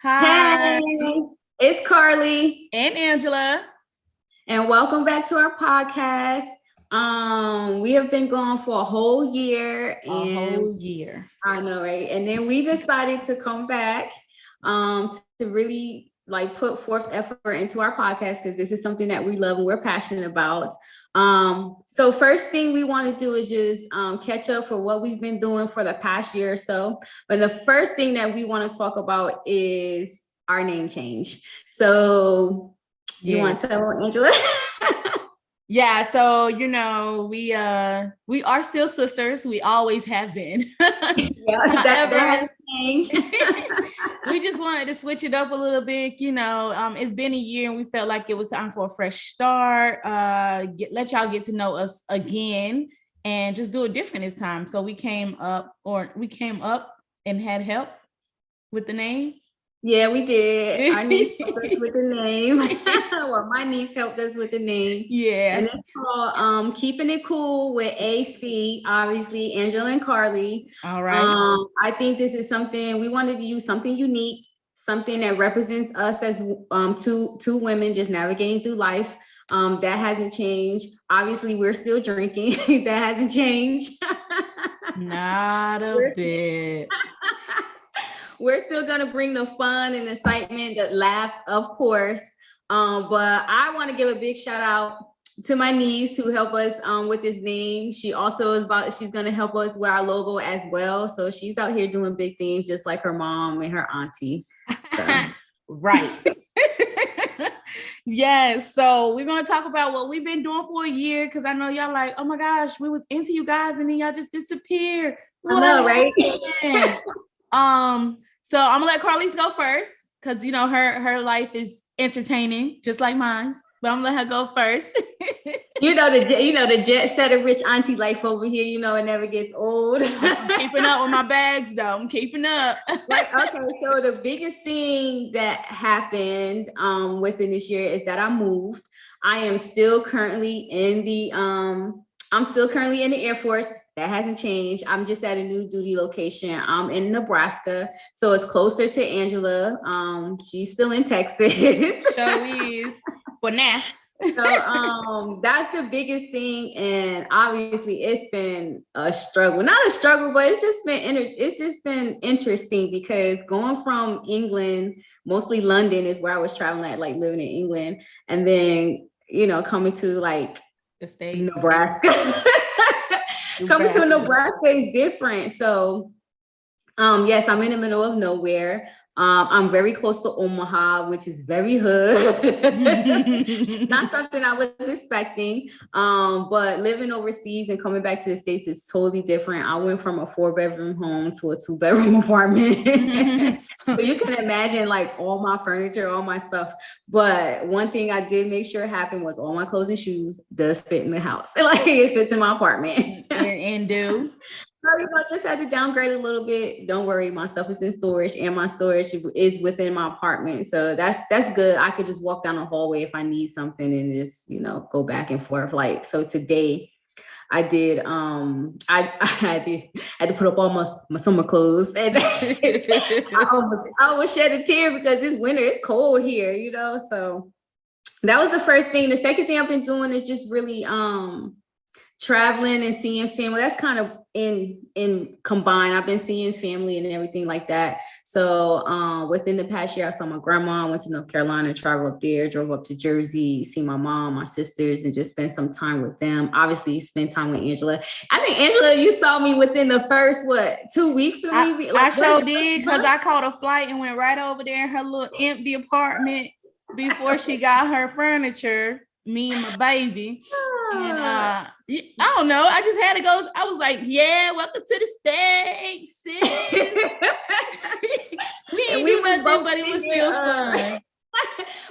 Hi. Hey, it's Carly, And Angela. and welcome back to our podcast. We have been gone for a whole year, A and whole year. I know, right? And then we decided to come back to really like put forth effort into our podcast because this is something that we love and we're passionate about. So first thing we want to do is just catch up for what we've been doing for the past year or so. But the first thing that we want to talk about is our name change. So you want to tell Angela? Yeah, so we are still sisters. We always have been. Yeah, that has changed. We just wanted to switch it up a little bit. It's been a year and we felt like it was time for a fresh start. Let y'all get to know us again and just do it different this time. So we came up and had help with the name. Yeah, we did. Our niece helped us with the name. Well, my niece helped us with the name. Yeah. And it's called Keeping It Cool with AC, obviously, Angela and Carly. All right. I think this is something we wanted to use something unique, something that represents us as two women just navigating through life. That hasn't changed. Obviously, we're still drinking. That hasn't changed. Not a bit. We're still going to bring the fun and excitement, the laughs, of course. But I want to give a big shout out to my niece who helped us with this name. She also she's going to help us with our logo as well. So she's out here doing big things just like her mom and her auntie. So. Right. Yes. So we're going to talk about what we've been doing for a year because I know y'all like, oh my gosh, we was into you guys and then y'all just disappeared. I know, right? So I'm gonna let Carly's go first because her life is entertaining, just like mine. But I'm gonna let her go first. the jet setter rich auntie life over here. It never gets old. I'm keeping up with my bags, though. I'm keeping up. Okay, so the biggest thing that happened within this year is that I moved. I am still currently in the Air Force. That hasn't changed. I'm just at a new duty location. I'm in Nebraska, so it's closer to Angela. She's still in Texas. So is for now. So that's the biggest thing, and obviously it's been a struggle. Not a struggle, but it's just been interesting because going from England, mostly London is where I was traveling at, like living in England, and then coming to like the States, Nebraska. Coming to Nebraska is different. So, yes, I'm in the middle of nowhere. I'm very close to Omaha, which is very hood. Not something I was expecting. But living overseas and coming back to the States is totally different. I went from a 4-bedroom home to a 2-bedroom apartment. So you can imagine like all my furniture, all my stuff. But one thing I did make sure happened was all my clothes and shoes does fit in the house. Like it fits in my apartment. and do. So, just had to downgrade a little bit. Don't worry, my stuff is in storage and my storage is within my apartment. So that's good. I could just walk down the hallway if I need something and just, go back and forth. Like, so today I did, I had to put up all my summer clothes and I almost shed a tear because this winter it's cold here, so that was the first thing. The second thing I've been doing is just really, traveling and seeing family. That's kind of in combined. I've been seeing family and everything like that. So within the past year, I saw my grandma, went to North Carolina, traveled up there, drove up to Jersey, see my mom, my sisters, and just spend some time with them. Obviously, spend time with Angela. I think Angela, you saw me within the first 2 weeks of me. I sure did because I caught a flight and went right over there in her little empty apartment before she got her furniture. Me and my baby. And I don't know. I just had to go. I was like, yeah, welcome to the States. we ain't do nothing, but it was still fun.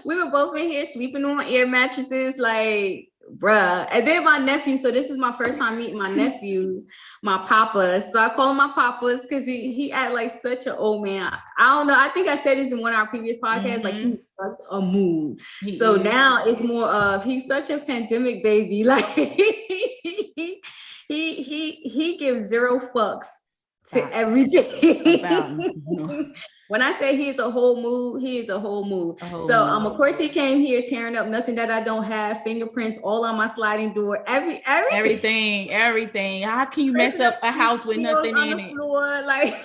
We were both in here sleeping on air mattresses, like, bruh. And then my nephew, so this is my first time meeting my nephew, my papa. So I call him my papas because he act like such an old man. I don't know. I think I said this in one of our previous podcasts. Like he's such a mood. So now it's more of he's such a pandemic baby. Like he gives zero fucks to everything. When I say he is a whole mood, he is a whole mood. Of course he came here tearing up nothing that I don't have, fingerprints all on my sliding door, everything. How can you mess up a house with nothing in it? Floor, like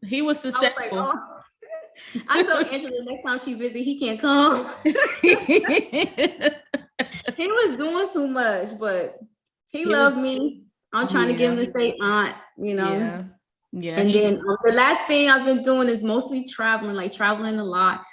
he was successful. I told Angela next time she visit, he can't come. He was doing too much, but he loved me. I'm trying to get him to say aunt, you know. Yeah. And then the last thing I've been doing is mostly traveling a lot.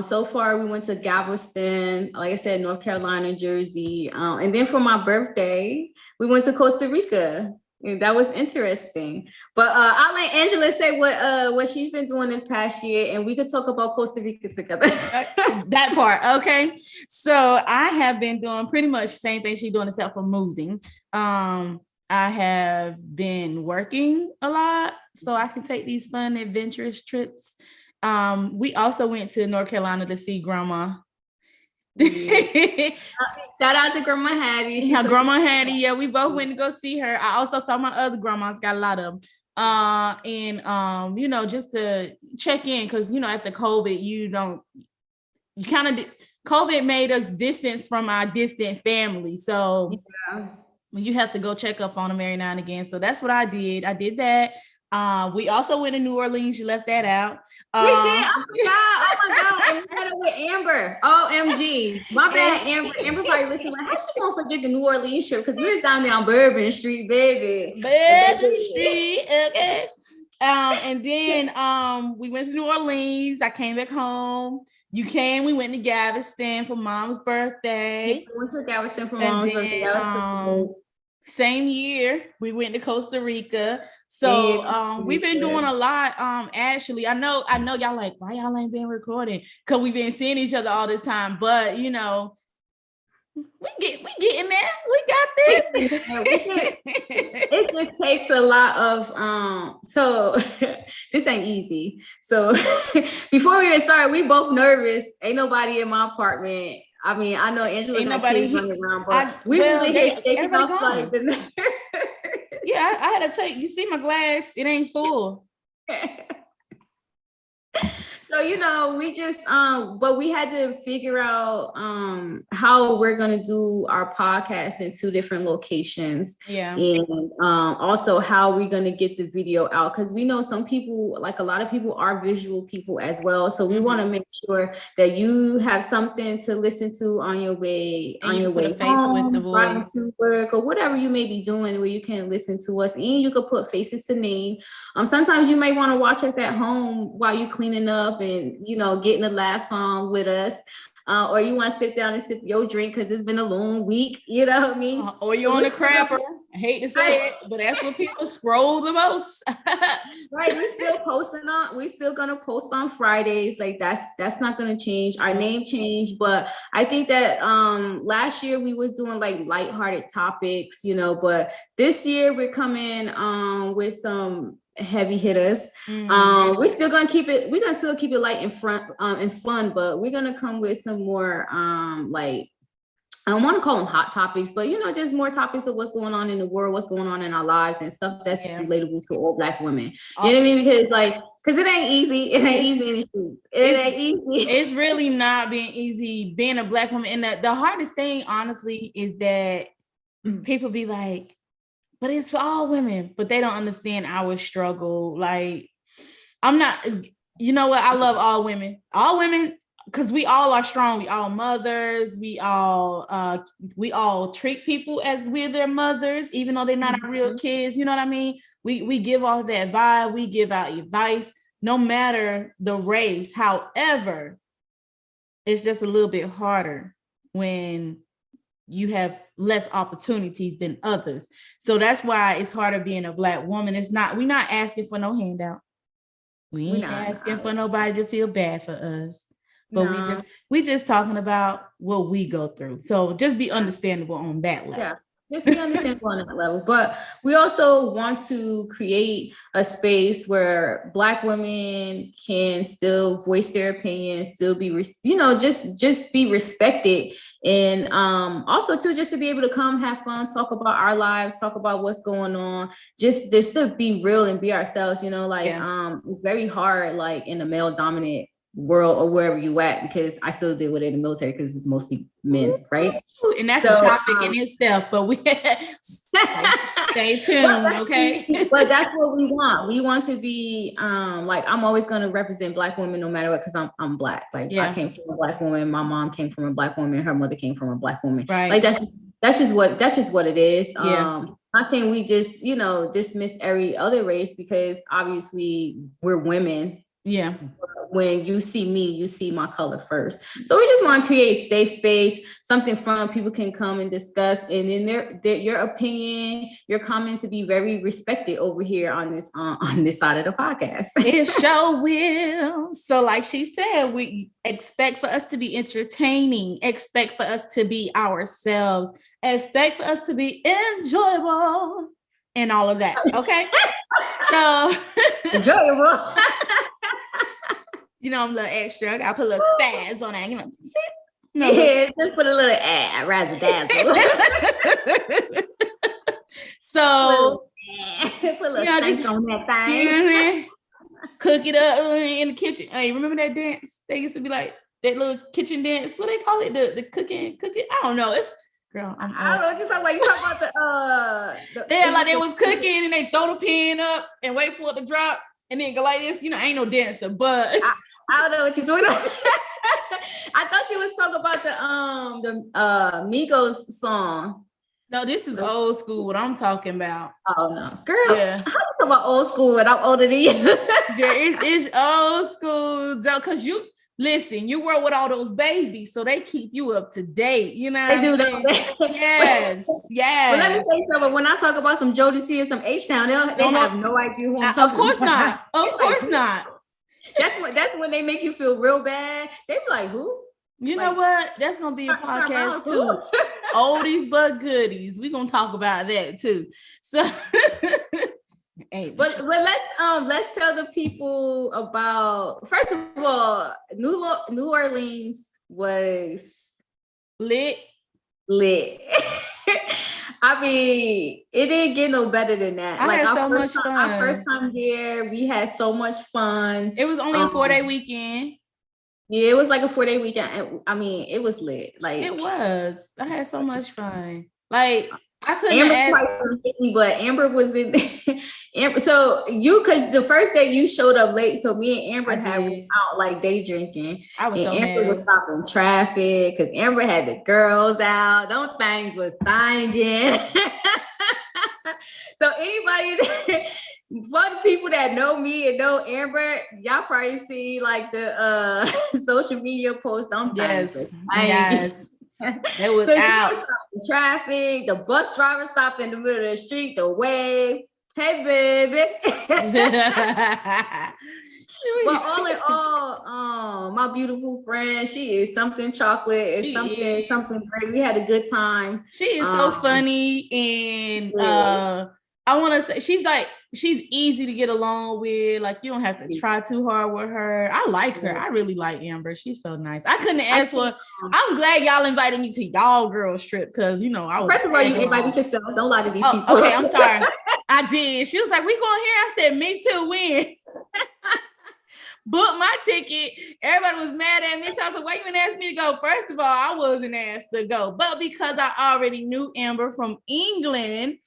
So far we went to Galveston, like I said, North Carolina, Jersey. And then for my birthday, we went to Costa Rica. And that was interesting. But I'll let Angela say what she's been doing this past year, and we could talk about Costa Rica together. That part. Okay. So I have been doing pretty much the same thing she's doing except for moving. I have been working a lot so I can take these fun, adventurous trips. We also went to North Carolina to see Grandma. Shout out to Grandma Hattie. Grandma Hattie. Yeah, we both went to go see her. I also saw my other grandmas, got a lot of them. You know, just to check in, because after COVID, COVID made us distance from our distant family. So you have to go check up on them every now and again. So that's what I did. I did that. We also went to New Orleans. You left that out. We did. Oh my God. And we had it with Amber. OMG. My bad, Amber. Amber probably listening like, how she won't forget the New Orleans trip? Because we was down there on Bourbon Street, baby. Bourbon Street. Okay. And then we went to New Orleans. I came back home. You came. We went to Galveston for Mom's birthday. We went to Galveston for Mom's birthday. Same year, we went to Costa Rica. So we've been doing a lot. Actually, I know y'all like, why y'all ain't been recording? Because we've been seeing each other all this time. But we getting there. We got this. It just takes a lot of so this ain't easy. So before we even started, we both nervous. Ain't nobody in my apartment. I mean, I know Angela got kids running around, but we really here shaking off like the nerves. Yeah, I had to take, you see my glass, it ain't full. So, we just, but we had to figure out how we're going to do our podcast in 2 different locations. Yeah. And also how we're going to get the video out. Because we know some people, like a lot of people are visual people as well. So we want to make sure that you have something to listen to on your way, home, with the voice, to work, or whatever you may be doing where you can listen to us. And you could put faces to name. Sometimes you may want to watch us at home while you're cleaning up and getting a laugh song with us, or you want to sit down and sip your drink because it's been a long week, you know what I mean? Or you're on a crapper. I hate to say it, but that's what people scroll the most. Right, we're still gonna post on Fridays. Like that's not gonna change. Our name changed, but I think that last year we was doing like lighthearted topics, but this year we're coming with some heavy hitters. We're still gonna keep it light and fun, but we're gonna come with some more like, I don't want to call them hot topics, but just more topics of what's going on in the world, what's going on in our lives, and stuff that's relatable to all Black women. You know what I mean? Because it ain't easy. It ain't easy in the streets. It ain't easy. It's really not being easy being a Black woman. And the hardest thing, honestly, is that people be like, but it's for all women, but they don't understand our struggle. Like, I'm not, you know what? I love all women, because we all are strong. We all mothers. We all treat people as we're their mothers, even though they're not our real kids. You know what I mean? We give off that vibe. We give out advice, no matter the race. However, it's just a little bit harder when you have less opportunities than others. So that's why it's harder being a Black woman. We're not asking for no handout. We ain't asking for nobody to feel bad for us. But we just talking about what we go through. So just be understandable on that level. Yes, we understand on that level, but we also want to create a space where Black women can still voice their opinions, still be, just be respected, and also too, just to be able to come have fun, talk about our lives, talk about what's going on, just to be real and be ourselves. It's very hard, like in a male dominant world or wherever you at, because I still deal with it in the military because it's mostly men, right? And that's a topic in itself, but we stay tuned, okay? But that's what we want. We want to be like, I'm always going to represent Black women no matter what, because I'm Black. Like, I came from a Black woman, my mom came from a Black woman, her mother came from a Black woman. Right. Like that's just what it is. Not saying we just dismiss every other race, because obviously we're women. Yeah. When you see me, you see my color first. So we just want to create safe space, something fun people can come and discuss, and then your opinion, your comments to be very respected over here on this side of the podcast. It sure will. So like she said, we expect for us to be entertaining, expect for us to be ourselves, expect for us to be enjoyable, and all of that. Okay. So enjoyable. I'm a little extra. I gotta put a little spaz on that. Just put a little razzle dazzle. So put a little stank on that thing. Cook it up in the kitchen. Hey, remember that dance? They used to be like that little kitchen dance. What do they call it? The cooking. I don't know. It's girl. I don't know what you're talking about. You talking about the like they was cooking and they throw the pan up and wait for it to drop and then go like this. Ain't no dancer, but I don't know what you're doing. I thought you was talking about the Migos song. No, this is old school. What I'm talking about. Oh no, girl. Yeah. How you talking about old school when I'm older than you? It's old school, because you listen. You work with all those babies, so they keep you up to date. They do that. Yes. Well, let me say something. When I talk about some Jodeci and some H-Town, they have no idea who I'm talking about. Of course not. Of course not. That's when they make you feel real bad. They be like, who? You know what? That's gonna be a podcast too. Oldies but goodies. We're gonna talk about that too. So but let's tell the people about, first of all, New Orleans was lit. I mean, it didn't get no better than that. I had so much fun. Our first time there, we had so much fun. It was only a 4-day weekend. Yeah, it was like a 4-day weekend. I mean, it was lit. Like, it was. I had so much fun. Like, I couldn't but Amber was in Amber. So because the first day you showed up late, so me and Amber went out like day drinking. I was so Amber mad. was stopping traffic because Amber had the girls out. Those things was banging. So anybody for the people that know me and know Amber, y'all probably see like the social media posts. Yes. It was out. Traffic, the bus driver stopped in the middle of the street, the wave. Hey, baby. But all in all, my beautiful friend, she is something chocolate. It's something great. We had a good time. She is so funny, and I want to say she's easy to get along with. Like, you don't have to try too hard with her. I like her. I really like Amber. She's so nice. I couldn't ask for. I'm glad y'all invited me to y'all girls trip, because I was. First of all, you invited yourself. Don't lie to these people. Okay, I'm sorry. I did. She was like, "We going here?" I said, "Me too." When? Booked my ticket. Everybody was mad at me. So I said, "Why you didn't ask me to go?" First of all, I wasn't asked to go, but because I already knew Amber from England,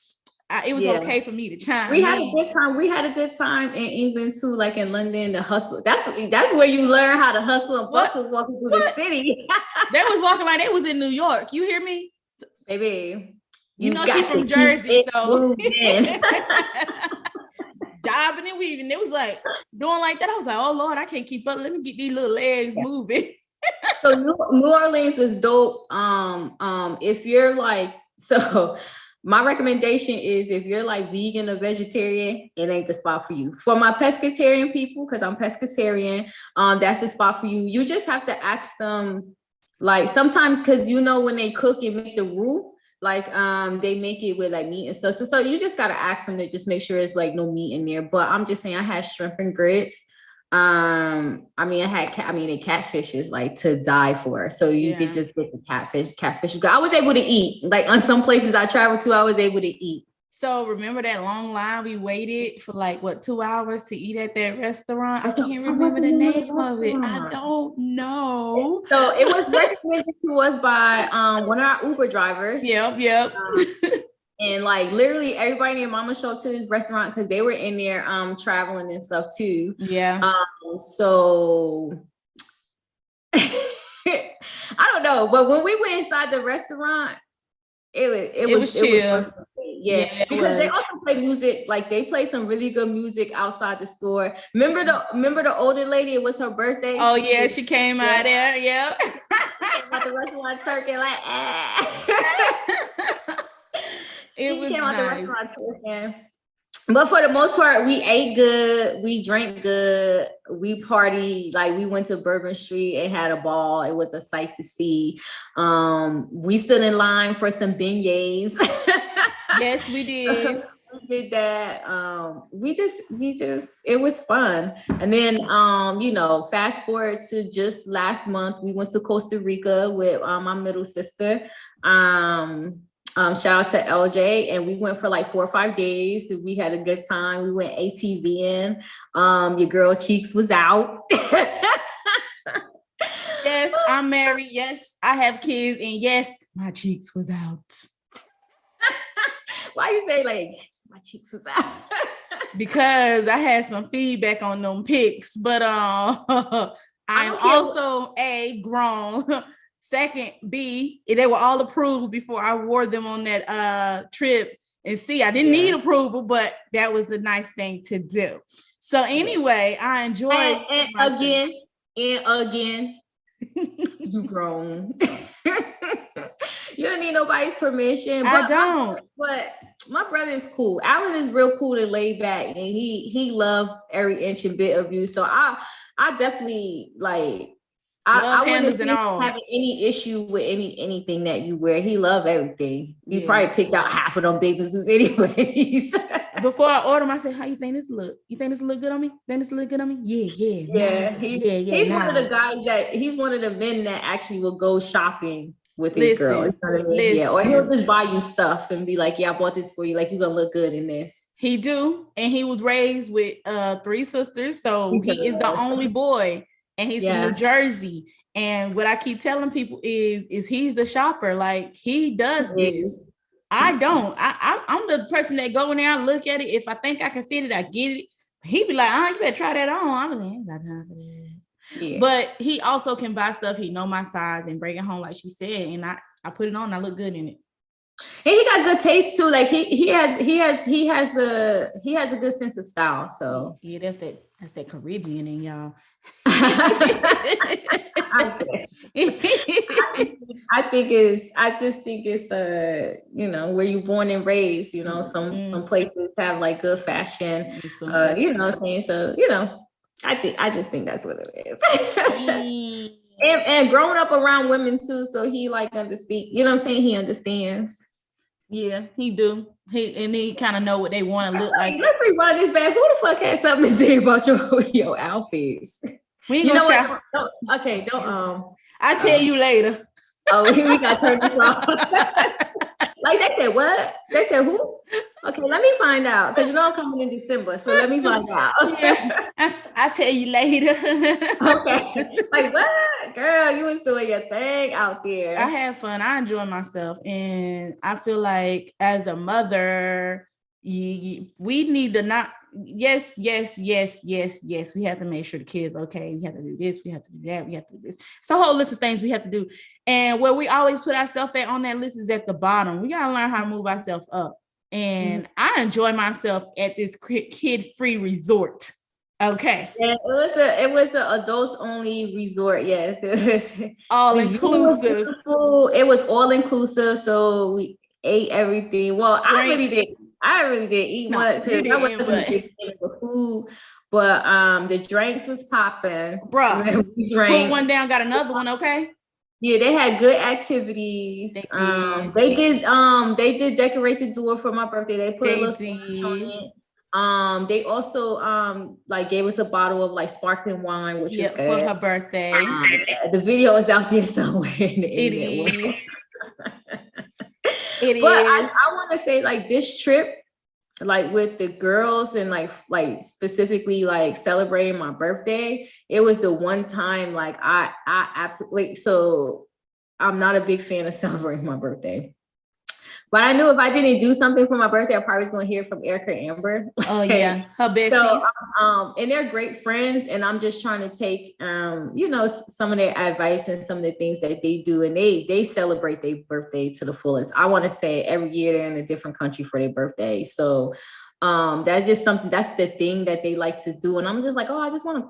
it was okay for me to chime. We had a good time. We had a good time in England too, like in London. The hustle. That's where you learn how to hustle and bustle walking through the city. They was walking like they was in New York. You hear me, baby? You know she from Jersey, so diving and weaving. It was like doing like that. I was like, oh Lord, I can't keep up. Let me get these little legs moving. So New Orleans was dope. If you're like, so my recommendation is, if you're like vegan or vegetarian, it ain't the spot for you. For my pescatarian people, because I'm pescatarian, that's the spot for you. You just have to ask them, like, sometimes, because when they cook and make the roux, Like they make it with like meat and stuff. So you just gotta ask them to just make sure it's like no meat in there. But I'm just saying I had shrimp and grits. I mean, the catfish is like to die for. So you could just get the catfish. I was able to eat. Like on some places I traveled to, I was able to eat. So remember that long line we waited for like 2 hours to eat at that restaurant? I can't remember the name of it. I don't know. So it was recommended to us by one of our Uber drivers. Yep. And like literally everybody in Mama showed up to this restaurant because they were in there traveling and stuff too. Yeah. So I don't know, but when we went inside the restaurant, it was chill. Because they also play music. Like they play some really good music outside the store. Remember the older lady? It was her birthday. Oh yeah, she came out there. Yeah. Came out the restaurant turkey like. It was nice. But for the most part, we ate good, we drank good, we partied, like we went to Bourbon Street and had a ball. It was a sight to see. We stood in line for some beignets. Yes, we did. We did that. We just it was fun. And then fast forward to just last month, we went to Costa Rica with my middle sister. Shout out to LJ, and we went for like 4 or 5 days. We had a good time. We went ATVing. Your girl Cheeks was out. Yes, I'm married. Yes, I have kids, and yes, my Cheeks was out. Why you say like yes, my Cheeks was out? Because I had some feedback on them pics, but I'm also grown. Second, B, they were all approved before I wore them on that trip. And C, I didn't need approval, but that was the nice thing to do. So anyway, I enjoyed. And again, you grown. You don't need nobody's permission. I don't. But my brother is cool. Alan is real cool and laid back, and he loved every inch and bit of you. So I definitely like. I wouldn't have any issue with anything that you wear. He loved everything. You probably picked out half of them bathing suits anyways. Before I order them, I said, "How you think this look? You think this look good on me? Think this look good on me?" Yeah. He's one of the guys he's one of the men that actually will go shopping with his girl. You know what I mean? Yeah, or he'll just buy you stuff and be like, "Yeah, I bought this for you. Like you're gonna look good in this." He do, and he was raised with 3 sisters, so he is the only boy. And he's from New Jersey. And what I keep telling people is he's the shopper. Like he does this. I don't. I'm the person that go in there, I look at it. If I think I can fit it, I get it. He be like, you better try that on. I'm like, I ain't got time for that. Yeah. But he also can buy stuff. He know my size and bring it home, like she said. And I put it on, I look good in it. And he got good taste too. Like he has a good sense of style. So yeah, that's that Caribbean in y'all. I just think it's where you're born and raised. Some places have like good fashion. You know what I'm saying? So I just think that's what it is. And growing up around women too, so he like understand. You know what I'm saying? He understands. Yeah, he do. He kind of know what they want to look like. Let's rewind this back. Who the fuck had something to say about your outfits? We ain't gonna shout. Don't. I'll tell you later. Oh, we got to turn this off. Like they said, what? They said who? Okay, let me find out. Because I'm coming in December. So let me find out. Yeah, I'll tell you later. Okay. Like what? Girl, you was doing your thing out there. I had fun. I enjoyed myself. And I feel like as a mother, we need to not. Yes. We have to make sure the kids okay. We have to do this. We have to do that. We have to do this. It's a whole list of things we have to do. And where we always put ourselves at on that list is at the bottom. We got to learn how to move ourselves up. And I enjoy myself at this kid-free resort. Okay. Yeah, it was an adults only resort. Yes, it was all inclusive. It was all inclusive. So we ate everything. Well, I really didn't eat much. I wasn't big for food, but the drinks was popping. Bruh, put one down, got another one. Okay. Yeah, they had good activities. They did decorate the door for my birthday. They put a little splash on it. They also like gave us a bottle of like sparkling wine, which was good for her birthday. The video is out there somewhere in the internet. It is. But I want to say like this trip, like with the girls and like specifically like celebrating my birthday, it was the one time like I absolutely, so I'm not a big fan of celebrating my birthday. But I knew if I didn't do something for my birthday, I probably was going to hear from Erica and Amber. Oh yeah, her besties. So, and they're great friends, and I'm just trying to take, you know, some of their advice and some of the things that they do, and they celebrate their birthday to the fullest. I want to say every year they're in a different country for their birthday, so that's just something, that's the thing that they like to do. And I'm just like, oh, I just want a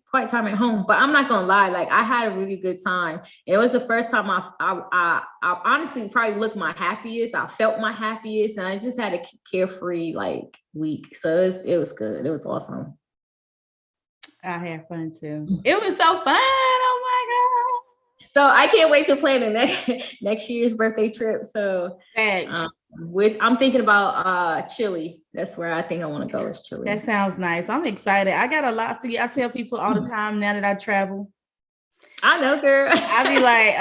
quiet time at home. But I'm not gonna lie, like I had a really good time. It was the first time I honestly probably looked my happiest. I felt my happiest, and I just had a carefree like week. So it was good. It was awesome. I had fun too. It was so fun. Oh my God. So I can't wait to plan the next year's birthday trip. So I'm thinking about Chile. That's where I think I want to go, is Chile. That sounds nice. I'm excited. I got a lot to get. I tell people all the time now that I travel. I know, girl. I be like,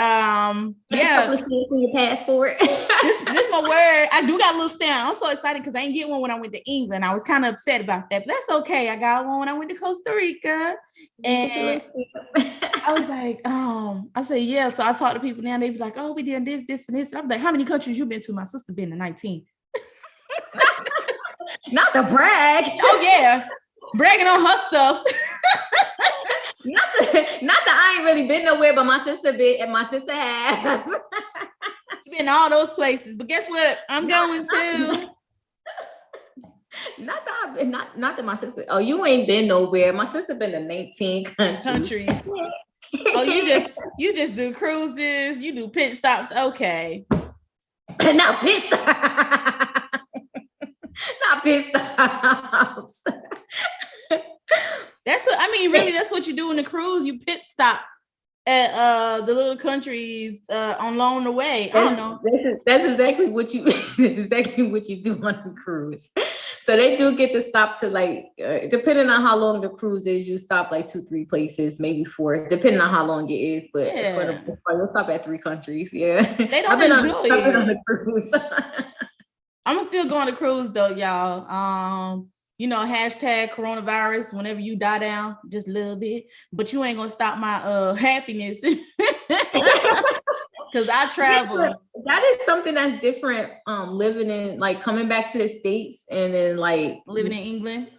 yeah. Let's see your passport. this my word. I do got a little stamp. I'm so excited because I didn't get one when I went to England. I was kind of upset about that, but that's okay. I got one when I went to Costa Rica. And I was like, I said, yeah. So I talk to people now, and they be like, oh, we did this, and this. And I'm like, how many countries you been to? My sister been to 19. Not to brag. Oh yeah, bragging on her stuff. not that I ain't really been nowhere, but my sister been, and my sister has. Been all those places, but guess what? I'm going to. Not that my sister. Oh, you ain't been nowhere. My sister been to 19 countries. Oh, you just do cruises. You do pit stops. Okay. Not pit stops. Not pit stops. Really, that's what you do in the cruise. You pit stop at the little countries along the way. I don't know. That's exactly what you do on the cruise. So they do get to stop to like, depending on how long the cruise is, you stop like 2-3 places, maybe 4, depending on how long it is. But you'll stop at 3 countries. Yeah, they don't enjoy it. On the cruise. I'm still going to cruise though, y'all. You know, hashtag coronavirus, whenever you die down just a little bit, but you ain't gonna stop my happiness. Because I travel. Yeah, that is something that's different. Living in, like, coming back to the States and then like living in England.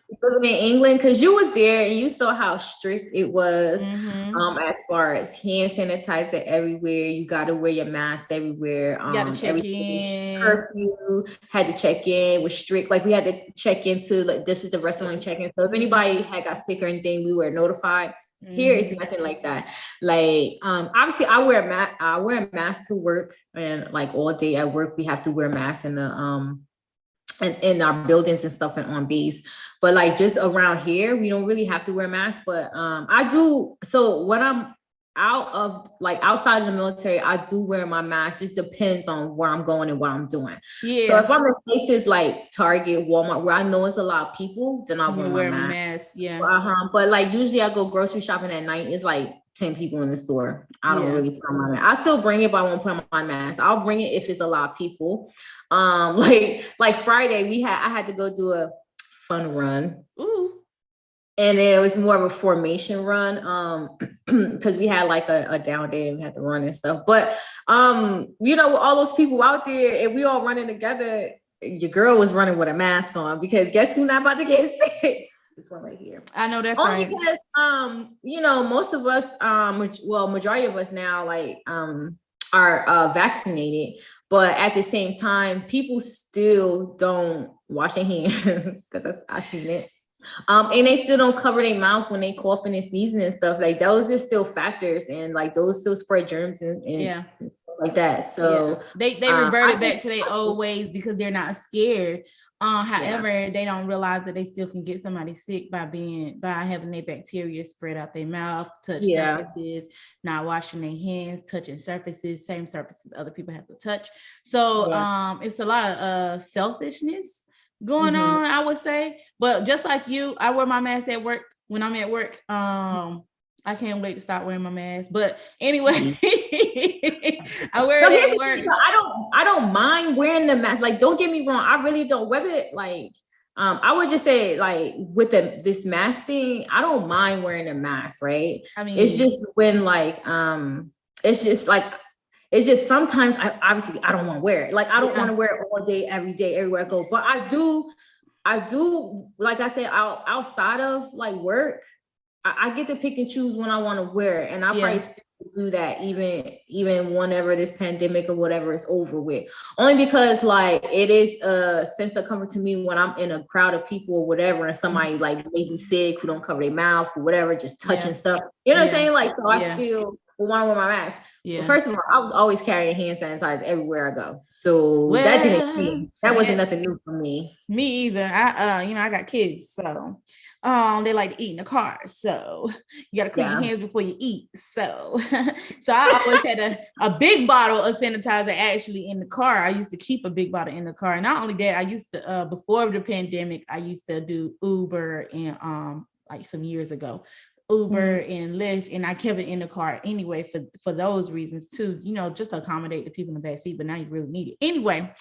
Because you was there and you saw how strict it was. As far as hand sanitizer everywhere, you got to wear your mask everywhere. You got to check in. Curfew, had to check in, was strict. Like we had to check into, like, this is the restaurant check-in. So if anybody had got sick or anything, we were notified. Here is nothing like that. Like, obviously I wear a mask to work, and like all day at work, we have to wear masks in the in our buildings and stuff and on base. But like just around here, we don't really have to wear masks. But I do. So when I'm outside of the military, I do wear my mask. It just depends on where I'm going and what I'm doing. Yeah. So if I'm in places like Target, Walmart, where I know it's a lot of people, then I'll wear my mask. Yeah. But like usually I go grocery shopping at night. It's like 10 people in the store. I don't really put on my mask. I still bring it, but I won't put on my mask. I'll bring it if it's a lot of people. Like Friday, I had to go do a fun run. Ooh. And it was more of a formation run, because we had like a down day and we had to run and stuff. But you know, all those people out there and we all running together, your girl was running with a mask on, because guess who's not about to get sick? This one right here. I know that's only right. Because you know, most of us, majority of us now, like are vaccinated, but at the same time, people still don't wash their hands, because I've seen it. And they still don't cover their mouth when they coughing and sneezing and stuff. Like those are still factors, and like those still spread germs and like that. So they reverted back to their old ways because they're not scared. However, they don't realize that they still can get somebody sick by having their bacteria spread out their mouth, touch surfaces, not washing their hands, touching surfaces, same surfaces other people have to touch. So it's a lot of selfishness going on, I would say. But just like you, I wear my mask at work when I'm at work. I can't wait to stop wearing my mask. But anyway, I wear it at work. I don't mind wearing the mask. Like, don't get me wrong. I really don't. Whether like, I would just say like with this mask thing, I don't mind wearing a mask, right? I mean, it's just when like, it's just sometimes I don't want to wear it. Like, I don't want to wear it all day, every day, everywhere I go. But I do, like I said, outside of like work, I get to pick and choose when I want to wear it. And I probably still do that even whenever this pandemic or whatever is over with. Only because like it is a sense of comfort to me when I'm in a crowd of people or whatever, and somebody like maybe sick who don't cover their mouth or whatever, just touching stuff. You know what I'm saying? Like, so I still want to wear my mask. Yeah. Well, first of all, I was always carrying hand sanitizer everywhere I go. So that didn't change. That wasn't nothing new for me. Me either. I got kids, so they like to eat in the car. So you got to clean your hands before you eat. So I always had a big bottle of sanitizer actually in the car. I used to keep a big bottle in the car. And not only that, I used to before the pandemic, I used to do Uber and like some years ago. Uber and Lyft, and I kept it in the car anyway for those reasons too, just to accommodate the people in the back seat, but now you really need it. Anyway,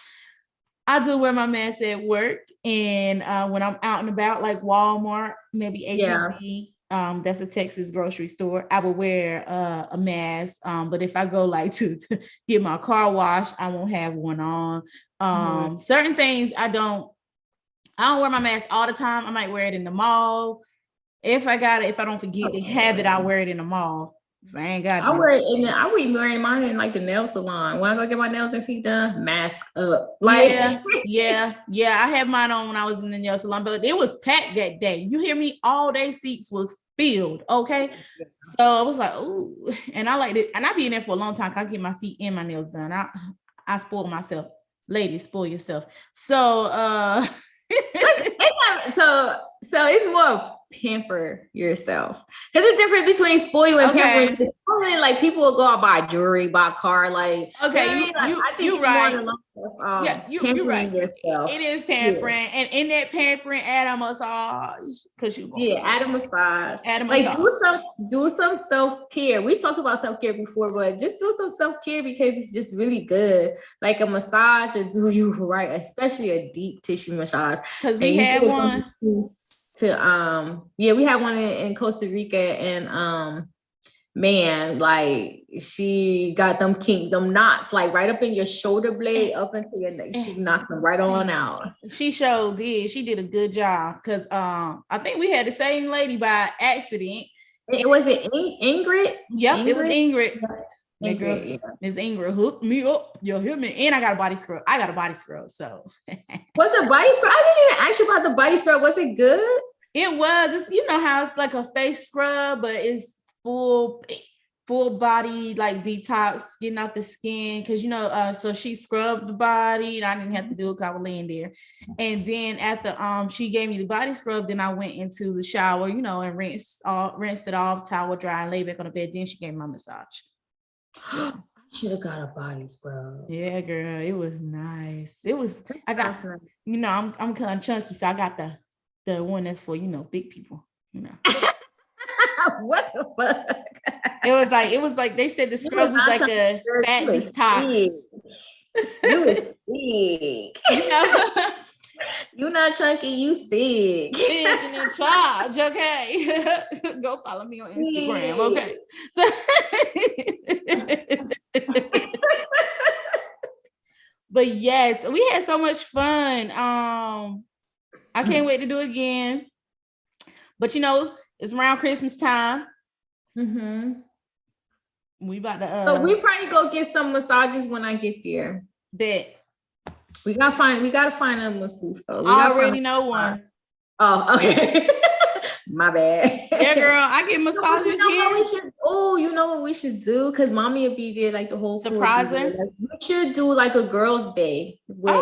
I do wear my mask at work, and when I'm out and about, like Walmart, maybe H-E-B, that's a Texas grocery store, I will wear a mask, but if I go like to get my car washed, I won't have one on. Certain things I don't wear my mask all the time. I might wear it in the mall. If I don't forget to have it, I'll wear it in the mall. If I ain't got it, I wear wearing mine in like the nail salon. When I go get my nails and feet done, mask up. Like yeah. I had mine on when I was in the nail salon, but it was packed that day. You hear me? All day seats was filled. Okay, so I was like, ooh, and I liked it, and I be in there for a long time. I get my feet and my nails done. I spoil myself. Ladies, spoil yourself. So so it's more pamper yourself, because it's different between spoil and pampering. Spoiling, like people will go out buy jewelry, buy a car, like you're right. You're right. Yourself. It is pampering, and in that pampering, add a massage, because add a massage. Like do some self-care. We talked about self-care before, but just do some self-care because it's just really good. Like a massage will do you right, especially a deep tissue massage. Because we had one. We had one in Costa Rica, and man, like she got them knots like right up in your shoulder blade up into your neck. She knocked them right on out. She sure did. She did a good job, because I think we had the same lady by accident. Was it Ingrid? Yep, it was Ingrid. Miss Ingrid hooked me up. You hear me? And I got a body scrub. So was the body scrub? I didn't even ask you about the body scrub. Was it good? It was. It's, how it's like a face scrub, but it's full body, like detox, getting out the skin. Because so she scrubbed the body, and I didn't have to do it because I was laying there. And then after she gave me the body scrub, then I went into the shower, and rinsed it off, towel dry, and lay back on the bed. Then she gave me my massage. I should have got a body scrub. Yeah, girl, it was nice. I got, I'm kind of chunky, so I got the one that's for big people. What the fuck? It was like they said the scrub was like a fat detox. You was big. You're not chunky, you thick. Big and in charge, okay? Go follow me on Instagram, okay? So, but yes, we had so much fun. I can't wait to do it again. But it's around Christmas time. We about to. So we probably go get some massages when I get there. Bet. We gotta find a masseuse though. I already know one. Oh, okay. My bad. Yeah, girl, I get massages here. know what we should do? Because mommy will be there like the whole surprising. Like, we should do like a girls' day with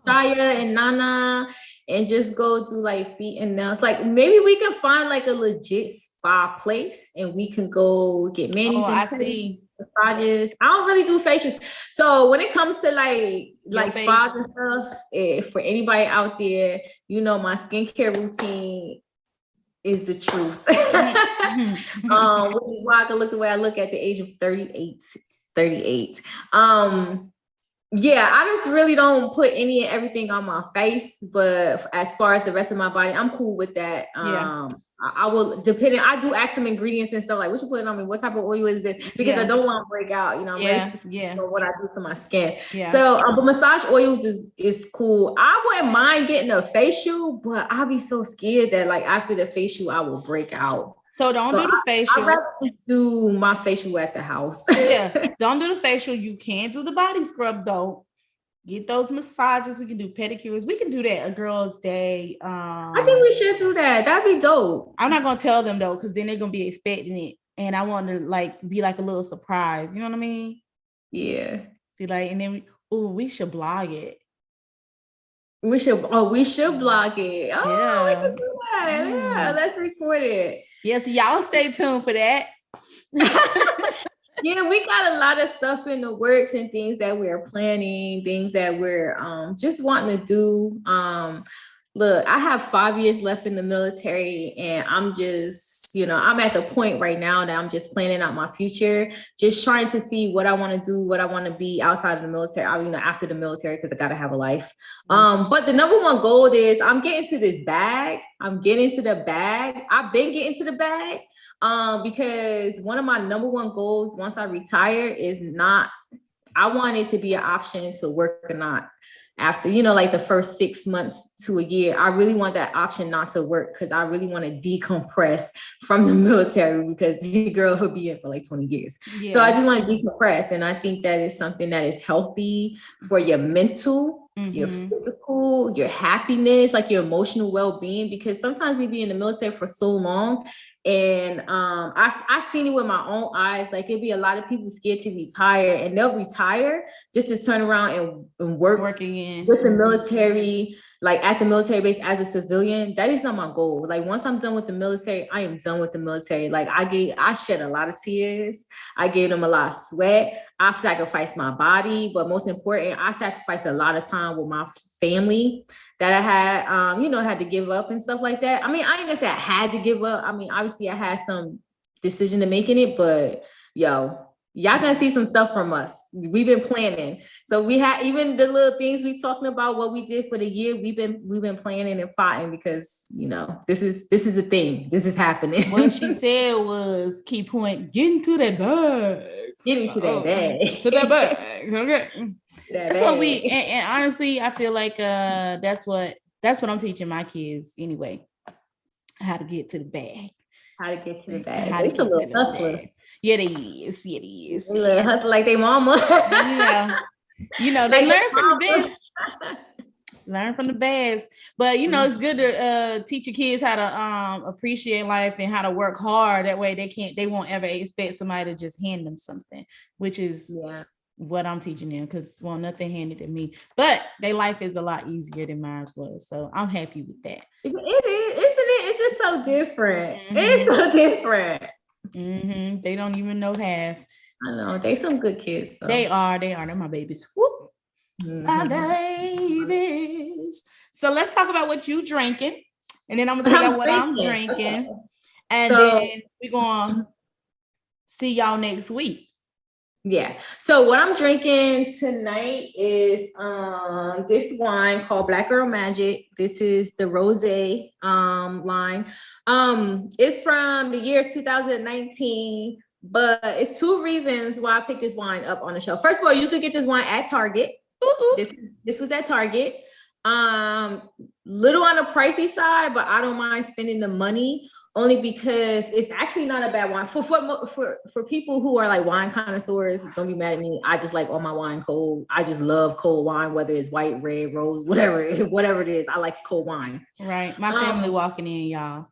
Shaya and Nana, and just go do like feet and nails. Like maybe we can find like a legit spa place and we can go get manis and I see. massages. I don't really do facials. So when it comes to like spas and stuff, for anybody out there, you know, my skincare routine is the truth. Which is why I can look the way I look at the age of 38. Yeah, I just really don't put any and everything on my face, but as far as the rest of my body, I'm cool with that. I will, depending, I do ask some ingredients and stuff like, what you putting on me? What type of oil is this? Because I don't want to break out, you know, I'm very specific on what I do to my skin. So, but massage oils is cool. I wouldn't mind getting a facial, but I'll be so scared that like after the facial, I will break out. So do the facial. I'd rather do my facial at the house. Don't do the facial. You can do the body scrub though. Get those massages. We can do pedicures. We can do that a girl's day. I think we should do that. That'd be dope. I'm not gonna tell them though, because then they're gonna be expecting it, and I want to like be like a little surprise. You know what I mean? Yeah. Be like, and then we should blog it. We should blog it. Oh, we can do that. Yeah, let's record it. Yes, y'all stay tuned for that. Yeah, we got a lot of stuff in the works and things that we're planning, things that we're just wanting to do. Look, I have 5 years left in the military, and I'm just, you know, I'm at the point right now that I'm just planning out my future, just trying to see what I want to do, what I want to be outside of the military, you know, after the military, because I got to have a life. But the number one goal is I'm getting to this bag. I'm getting to the bag. I've been getting to the bag because one of my number one goals once I retire is I want it to be an option to work or not. After, you know, like the first 6 months to a year, I really want that option not to work because I really want to decompress from the military, because your girl will be in for like 20 years. Yeah. So I just want to decompress. And I think that is something that is healthy for your mental, your physical, your happiness, like your emotional well-being, because sometimes we be in the military for so long. And I've seen it with my own eyes. Like it'd be a lot of people scared to retire, and they'll retire just to turn around and work again with the military, like at the military base as a civilian. That is not my goal. Like once I'm done with the military, I am done with the military. Like I shed a lot of tears. I gave them a lot of sweat. I've sacrificed my body, but most important, I sacrificed a lot of time with my family that I had, you know, had to give up and stuff like that. I mean, I ain't gonna say I had to give up. I mean, obviously I had some decision to make in it, but y'all gonna see some stuff from us. We've been planning. So we had even the little things we talking about, what we did for the year. We've been planning and plotting because, you know, this is a thing. This is happening. What she said was key point, getting to that bag. Getting to that bag. To that bag. Okay. That's what and honestly, I feel like that's what I'm teaching my kids anyway. How to get to the bag. How to get to the bag. How to get to the bag. Yeah, it is. Yeah, it is. They little hustle like they mama. Yeah. You know, they learn from the best. Learn from the best. But you know, it's good to teach your kids how to appreciate life and how to work hard. That way they won't ever expect somebody to just hand them something, which is what I'm teaching them, because nothing handed to me. But their life is a lot easier than mine was. So I'm happy with that. It is, isn't it? It's just so different. It's so different. They don't even know half. I know. They some good kids. So. They are. They're my babies. Whoop. My babies. So let's talk about what you drinking. And then I'm going to tell you what I'm drinking. And then we're going to see y'all next week. Yeah. So what I'm drinking tonight is this wine called Black Girl Magic. This is the rosé line. It's from the year 2019, but it's two reasons why I picked this wine up on the shelf. First of all, you could get this wine at Target. This was at Target. Little on the pricey side, but I don't mind spending the money. Only because it's actually not a bad wine for people who are like wine connoisseurs. Don't be mad at me. I just like all my wine cold. I just love cold wine, whether it's white, red, rose, whatever it is. I like cold wine. Right. My family walking in, y'all.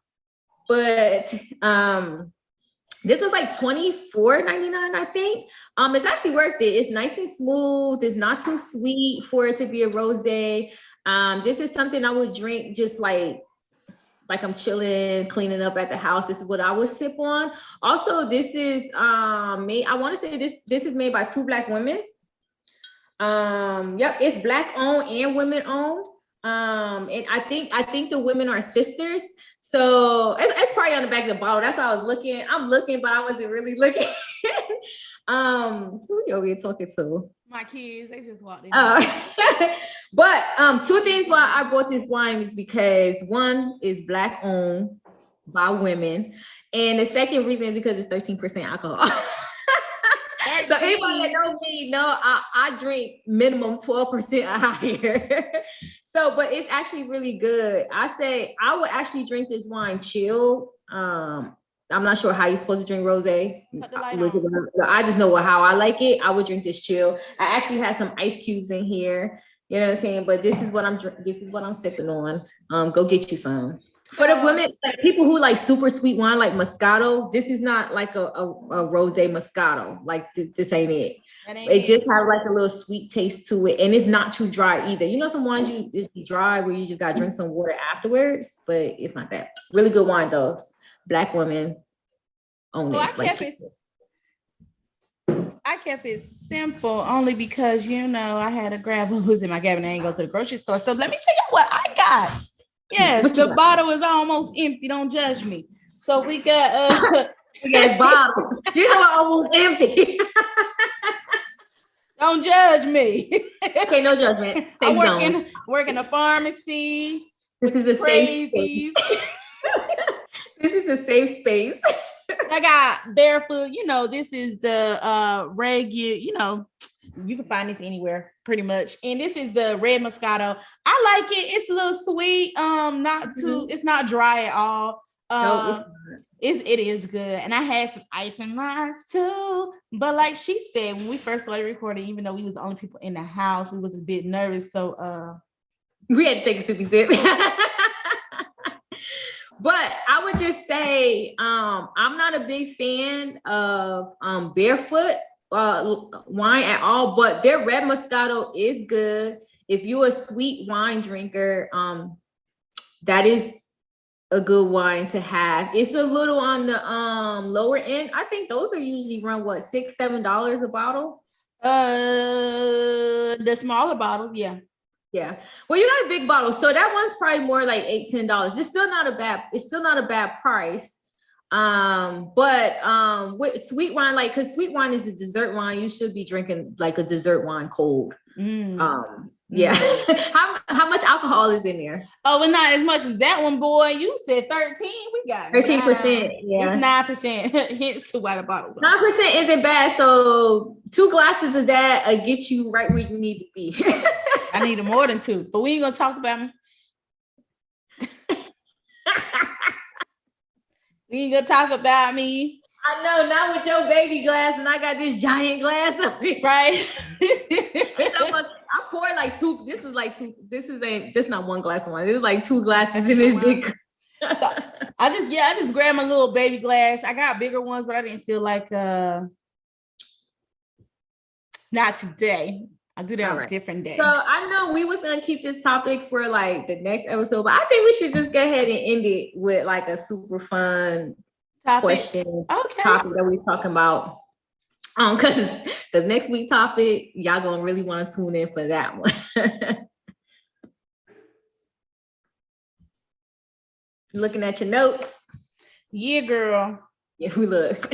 But This was like $24.99, I think. It's actually worth it. It's nice and smooth. It's not too sweet for it to be a rosé. This is something I would drink just like I'm chilling, cleaning up at the house. This is what I would sip on. Also, this is made. I want to say this is made by 2 Black women. Yep, it's Black owned and women owned. And I think the women are sisters. So it's probably on the back of the bottle. That's why I was looking. I'm looking, but I wasn't really looking. Who you over here talking to? My kids, they just walked in. But 2 things why I bought this wine is because one is Black owned by women, and the second reason is because it's 13% alcohol. So anybody that knows me know I drink minimum 12% or higher. So, but it's actually really good. I say I would actually drink this wine chilled. I'm not sure how you're supposed to drink rosé. I just know how I like it. I would drink this chill. I actually had some ice cubes in here. You know what I'm saying? But this is what I'm sipping on. Go get you some. For the women, like people who like super sweet wine, like Moscato, this is not like a rosé Moscato. Like this ain't it. It just has like a little sweet taste to it, and it's not too dry either. You know, some wines it's dry where you just gotta drink some water afterwards, but it's not that. Really good wine though. Black women own this. I kept it simple only because I had to grab what was in my cabinet and go to the grocery store. So let me tell you what I got. Yes, the bottle is almost empty. Don't judge me. So we got bottle. You know, almost empty. Don't judge me. Okay, no judgment. I work in a pharmacy. This is a safe space. This is a safe space. I got Barefoot. This is the regular. You can find this anywhere pretty much. And this is the red Moscato. I like it. It's a little sweet. Not too. It's not dry at all. No, it is good. And I had some ice in mine too. But like she said, when we first started recording, even though we was the only people in the house, we was a bit nervous. So we had to take a sippy sip. But I would just say I'm not a big fan of Barefoot wine at all, but their red Moscato is good. If you're a sweet wine drinker, that is a good wine to have. It's a little on the lower end. I think those are usually run $6, $7 a bottle. The smaller bottles, yeah. Yeah. Well, you got a big bottle, so that one's probably more like $8, $10. It's still not a bad price. But with sweet wine, like, because sweet wine is a dessert wine, you should be drinking like a dessert wine cold. Yeah. How much alcohol is in there? Oh, well, not as much as that one, boy. You said 13. We got 13%. Yeah, it's 9%. Hence 2 water bottles. 9% isn't bad. So 2 glasses of that get you right where you need to be. I needed more than 2, but we ain't gonna talk about me. We ain't gonna talk about me. I know, not with your baby glass, and I got this giant glass of it. Right. I poured like 2. This is like 2. This is not 1 glass of wine. This is like 2 glasses in this big. I just grabbed my little baby glass. I got bigger ones, but I didn't feel like not today. I'll do that on a different day. So I know we was gonna keep this topic for like the next episode, but I think we should just go ahead and end it with like a super fun topic that we're talking about. Because the next week topic, y'all gonna really want to tune in for that one. Looking at your notes. Yeah, girl. Yeah, we look.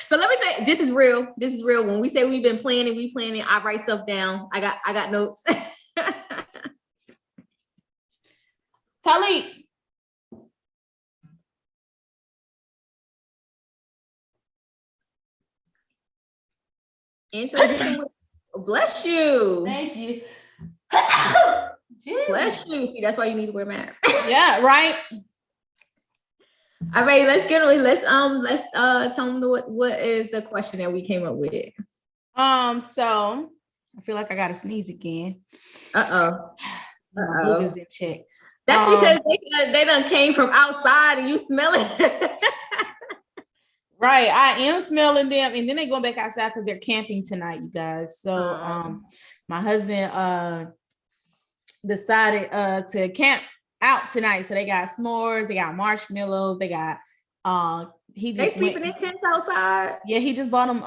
So let me tell you, this is real. This is real. When we say we've been planning, I write stuff down. I got notes. Talik. Bless you. Thank you. Bless you. See, that's why you need to wear masks. Yeah, right. All right, let's get on. Let's tell them what is the question that we came up with. So I feel like I gotta sneeze again. Is in check. That's because they done came from outside and you smell it. Right. I am smelling them. And then they go back outside because they're camping tonight, you guys. So my husband decided to camp out tonight. So they got s'mores, they got marshmallows, they got they sleeping in tents outside. Yeah, he just bought them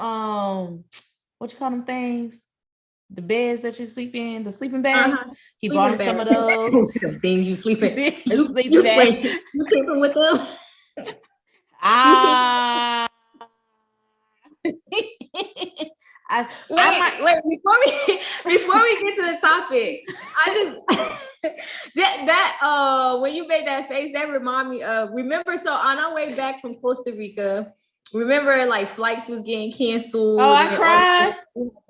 what you call them things? The beds that you sleep in, the sleeping bags. He bought him some of those. The thing you sleep in. You sleeping with them? Wait, before we get to the topic, I just that when you made that face, that remind me of, remember, so on our way back from Costa Rica, remember like flights was getting canceled. Oh, I cried.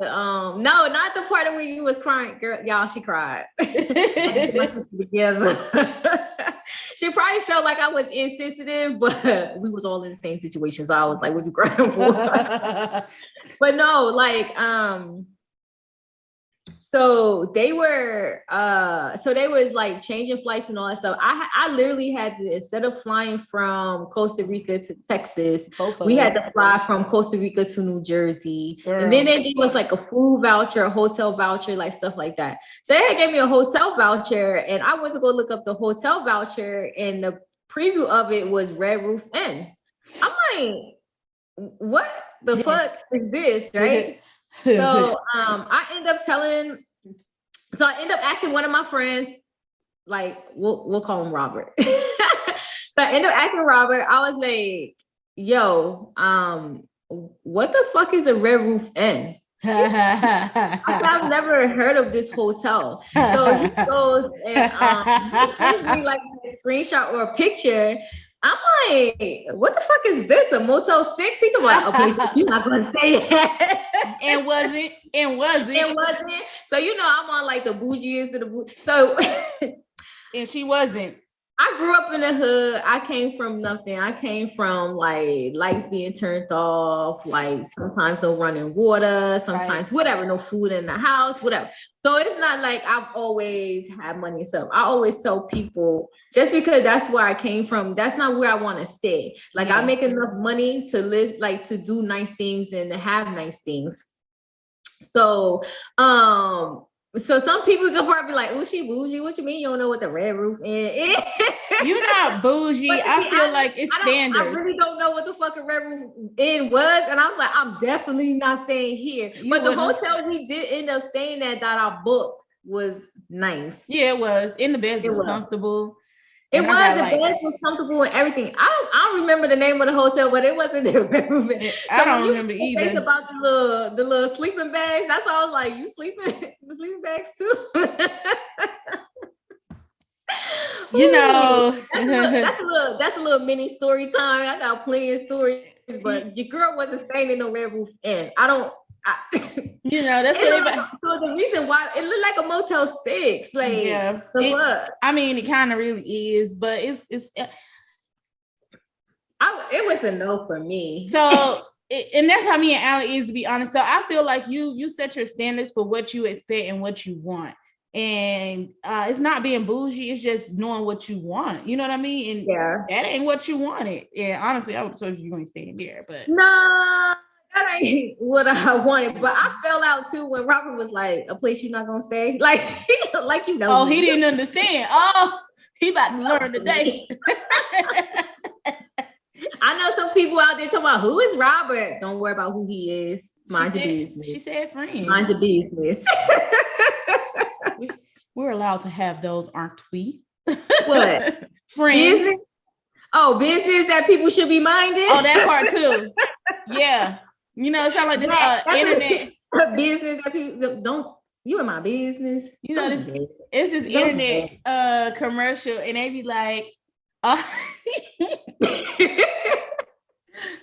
No, not the part where you was crying, girl. Y'all, she cried. Together. She probably felt like I was insensitive, but we was all in the same situation. So I was like, what you crying for? But no, like, so they were like changing flights and all that stuff. I literally had to, instead of flying from Costa Rica to Texas, we had to fly from Costa Rica to New Jersey. Girl. And then they gave us like a food voucher, a hotel voucher, like stuff like that. So they gave me a hotel voucher, and I went to go look up the hotel voucher, and the preview of it was Red Roof Inn. I'm like, what the fuck is this, right? So I end up asking one of my friends, like we'll call him Robert. So I end up asking Robert, I was like, yo, what the fuck is a Red Roof Inn? I've never heard of this hotel. So he goes and he sends me like a screenshot or a picture. I'm like, what the fuck is this? A Motel 6? He's like, okay, you're not gonna say that. It wasn't. So I'm on like the bougiest of the bougie. So and she wasn't. I grew up in the hood. I came from nothing. I came from like lights being turned off, like sometimes no running water, sometimes whatever, no food in the house, whatever. So it's not like I've always had money and stuff. I always tell people, just because that's where I came from, that's not where I want to stay. Like I make enough money to live, like to do nice things and to have nice things. So, so some people could probably be like, oh, she bougie. What you mean you don't know what the Red Roof Inn is? You're not bougie. I feel like it's standard. I really don't know what the fuck a Red Roof Inn was. And I was like, I'm definitely not staying here. But the hotel we did end up staying at that I booked was nice. Yeah, it was. In the bed was comfortable. It was, the bed was comfortable and everything. I don't remember the name of the hotel, but it wasn't the Red Roof Inn. I don't remember either. Think about the little sleeping bags. That's why I was like, you sleeping the sleeping bags too? That's a little mini story time. I got plenty of stories, but your girl wasn't staying in no Red Roof Inn. That's what so the reason why it looked like a Motel 6, like it kind of really is, but it was a no for me. So and that's how me and Allie is, to be honest. So I feel like you set your standards for what you expect and what you want, and it's not being bougie, it's just knowing what you want, you know what I mean? And that ain't what you wanted. And honestly, I would have told you ain't staying there, but no, that ain't what I wanted. But I fell out too when Robert was like, a place you're not gonna stay, like oh, he didn't understand. Oh, he about to learn today. I know some people out there talking about, who is Robert? Don't worry about who he is. Mind your business. She said friend. Mind your business. We're allowed to have those, aren't we? What? Friends. Business? Oh, business that people should be minding? Oh, that part too. Yeah. It sounds like this internet. Business that people don't, you in my business. It's this internet commercial, and they be like,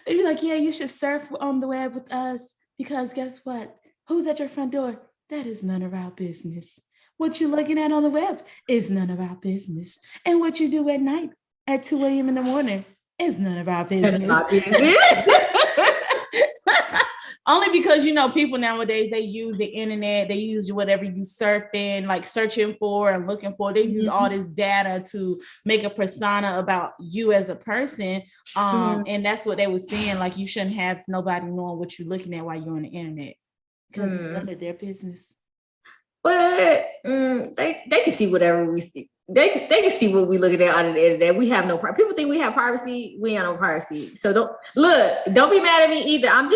they be like, yeah, you should surf on the web with us, because guess what? Who's at your front door? That is none of our business. What you're looking at on the web is none of our business. And what you do at night at 2 a.m. in the morning is none of our business. Only because people nowadays, they use the internet, they use whatever you surfing, like searching for and looking for. They use all this data to make a persona about you as a person. And that's what they were saying. Like, you shouldn't have nobody knowing what you're looking at while you're on the internet, because it's none of their business. But they can see whatever we see. They can see what we looking at on the internet. We have no privacy. People think we have privacy. We ain't no privacy. So don't be mad at me either. I'm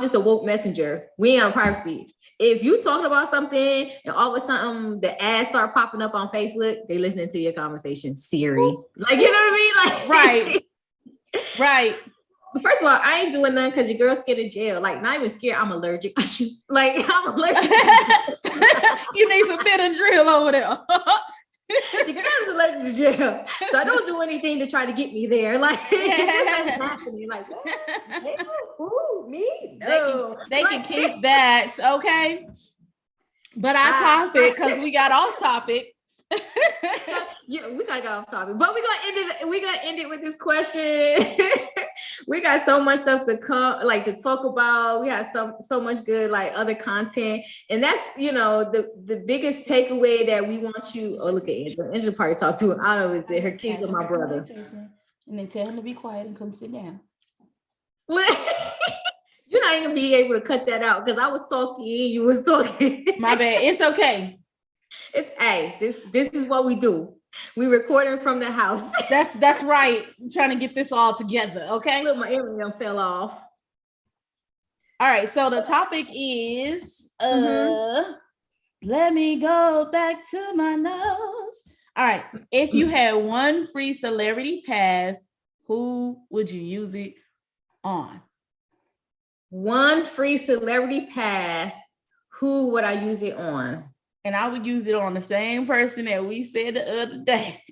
just a woke messenger. We ain't on privacy. If you talking about something and all of a sudden the ads start popping up on Facebook, they listening to your conversation, Siri. Like, you know what I mean? Like, right. First of all, I ain't doing nothing because your girl's scared of jail. Like, not even scared. I'm allergic. Like, I'm allergic. You need some Benadryl over there. The girl's allergic to jail, so I don't do anything to try to get me there. Like, it's happening. Like, ooh, me? No. They can keep that, okay? But our topic, because we got off topic. Yeah, we gotta go off topic, but we're gonna end it with this question. We got so much stuff to talk about. We have so much good other content, and that's the biggest takeaway that we want you. Oh, look at Angela. Angela probably talk to her. I don't know, is it her kids or my brother? And then tell him to be quiet and come sit down. You're not even gonna be able to cut that out because I was talking, you was talking. My bad. It's okay. This is what we do. We recording from the house. That's right. I'm trying to get this all together. Okay. Look, my earring fell off. All right. So the topic is let me go back to my notes. All right. If you had one free celebrity pass, who would you use it on? One free celebrity pass, who would I use it on? And I would use it on the same person that we said the other day.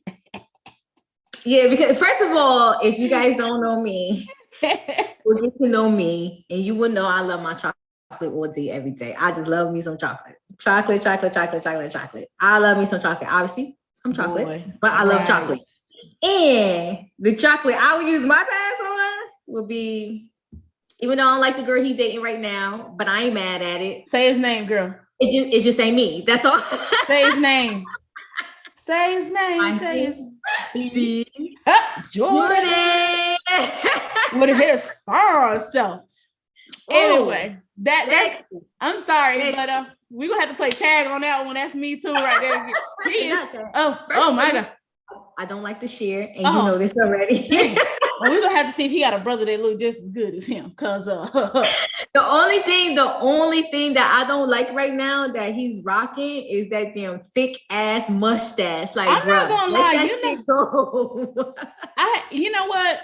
Yeah, because first of all, if you guys don't know me, you'll get to know me, and you will know I love my chocolate all day, every day. I just love me some chocolate. Chocolate. I love me some chocolate. Obviously, I'm chocolate, but I love chocolate. And the chocolate I would use my pass on would be, even though I don't like the girl he's dating right now, but I ain't mad at it. Say his name, girl. It just ain't me. That's all. Say his name. Say his name. Say his name. Jordan. With his far self. Anyway, that's I'm sorry, but we're gonna have to play tag on that one. That's me too, right there. Oh my God. I don't like to share, and you know this already. Well, we're gonna have to see if he got a brother that look just as good as him. Cause the only thing that I don't like right now that he's rocking is that damn thick ass mustache. Like, I'm not gonna lie, you know what?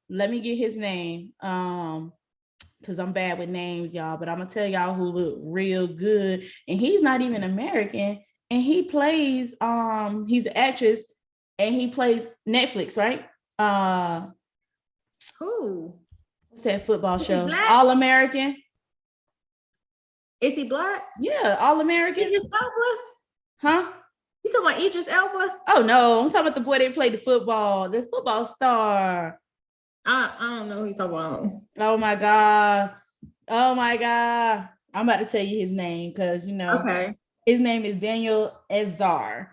Let me get his name. Because I'm bad with names, y'all. But I'm gonna tell y'all who look real good, and he's not even American. And he plays, he's an actress, and he plays Netflix, right? Who? What's that football show? All American. Is he black? Yeah, All American. Idris Elba? Huh? You talking about Idris Elba? Oh no, I'm talking about the boy that played the football star. I don't know who you talking about. Oh my God. I'm about to tell you his name because Okay. His name is Daniel Azar.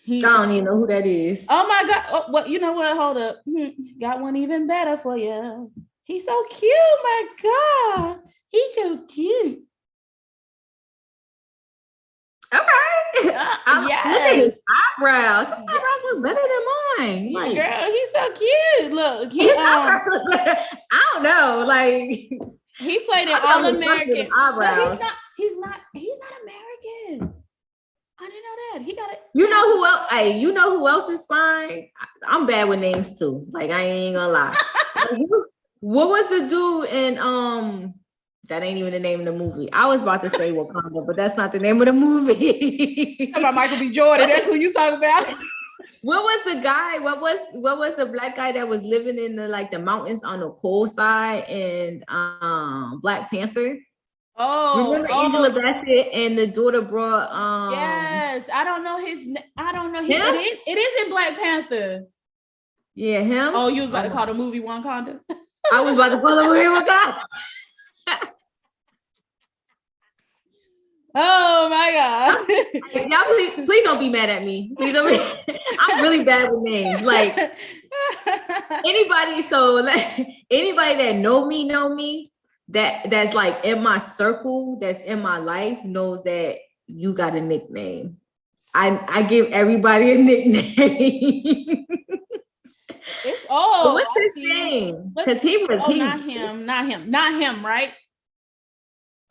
I don't even know who that is. Oh my God. Oh, what? You know what? Hold up. Got one even better for you. He's so cute. My God. He's so cute. Okay. Yes. His eyebrows. His eyebrows look better than mine. Like, girl, he's so cute. Look. I don't know. Like, he played in All American. Eyebrows. But he's not American. I didn't know that. He got it. You know who else? Hey, you know who else is fine? I'm bad with names too. Like, I ain't gonna lie. What was the dude in that ain't even the name of the movie. I was about to say Wakanda, but that's not the name of the movie. Talking about Michael B. Jordan. That's who you talking about. What was the guy? What was the black guy that was living in the mountains on the cold side in Black Panther? Oh, remember Angela Bassett and the daughter brought yes, I don't know his name. I don't know him. It is in Black Panther. Yeah, him. Oh, you was about to call the movie Wakanda? I was about to pull up here with God. Oh my God. Y'all please don't be mad at me. Please don't be. I'm really bad with names. Like anybody that know me that's like in my circle, that's in my life, knows that you got a nickname. I give everybody a nickname. It's what's his name? Because he was not him, right?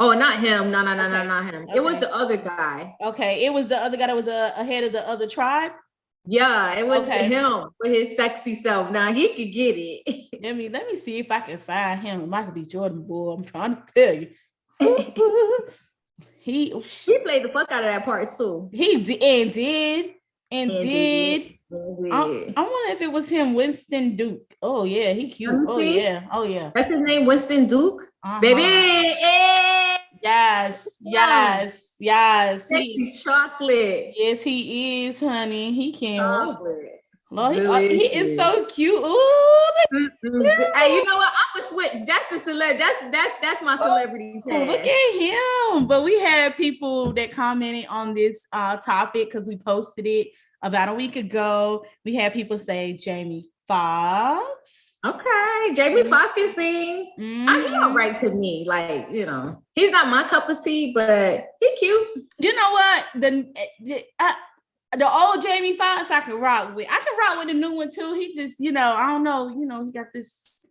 Oh, not him. No, not him. Okay. It was the other guy. Okay, it was the other guy that was ahead of the other tribe. Yeah, it was him with his sexy self. Now he could get it. Let me see if I can find him. It might be Jordan Bull. I'm trying to tell you. He played the fuck out of that part too. He did. I wonder if it was him, Winston Duke. Oh yeah, he cute. Oh yeah. That's his name, Winston Duke. Baby. Yes. Sexy chocolate. Yes, he is, honey. He can. Lord, he is so cute. Ooh, hey, you know what? I'm gonna switch. That's the celeb. That's my celebrity. Look at him. But we had people that commented on this topic because we posted it about a week ago. We had people say Jamie Foxx. Okay, Jamie Foxx can sing. He all right to me. Like, you know, he's not my cup of tea, but he cute. You know what? The old Jamie Foxx I can rock with. I can rock with the new one too. He just, I don't know, he got this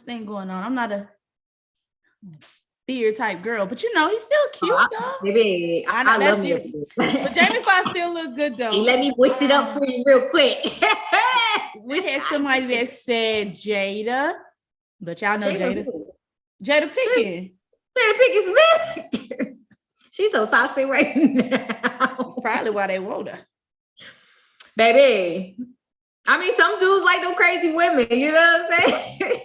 thing going on. I'm not a fear type girl, but he's still cute though. Baby, I love you. But Jamie Foxx still look good though. Let me voice it up for you real quick. We had somebody that said Jada, but y'all know Jada. Jada Pinkett. Jada Pinkett Smith. She's so toxic right now. That's probably why they want her. Baby. I mean, some dudes like them crazy women, you know what I'm saying?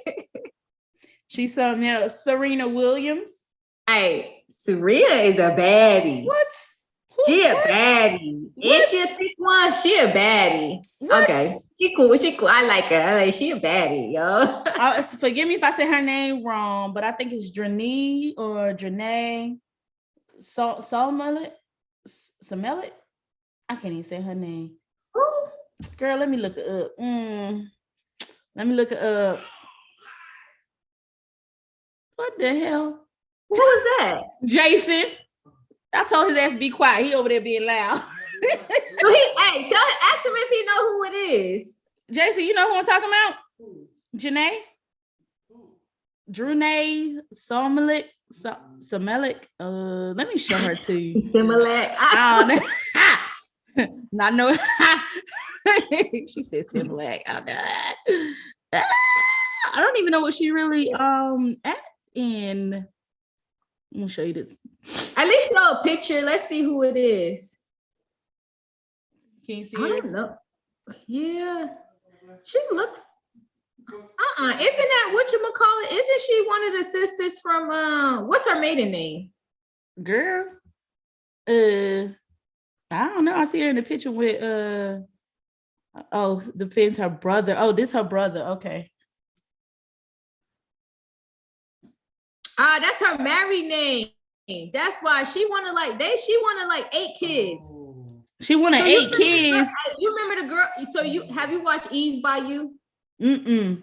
She's something else. Serena Williams. Hey, Serena is a baddie. What? She a baddie. Is she a thick one? She a baddie. What? Okay. She cool. I like her. She a baddie, yo. Forgive me if I say her name wrong, but I think it's Drenee or Drenee. Somelet? I can't even say her name. Ooh. Girl, let me look it up. Let me look it up. What the hell? Who was that? Jason. I told his ass to be quiet. He over there being loud. Ask him if he know who it is. Jason, you know who I'm talking about? Janae? Drunay Somelik. Let me show her to you. Similac. I don't know. Not know. She said Similac. I don't even know what she really at in. I'm gonna show you this. At least show a picture. Let's see who it is. Can you see I don't know. Yeah. She looks isn't that whatchamacallit? Isn't she one of the sisters from what's her maiden name? Girl. I don't know. I see her in the picture with depends her brother. Oh, this her brother. Okay. That's her married name. That's why she wanted like 8 kids. She wanted 8 kids. You remember the girl? So have you watched Eve's by You? Mm-mm.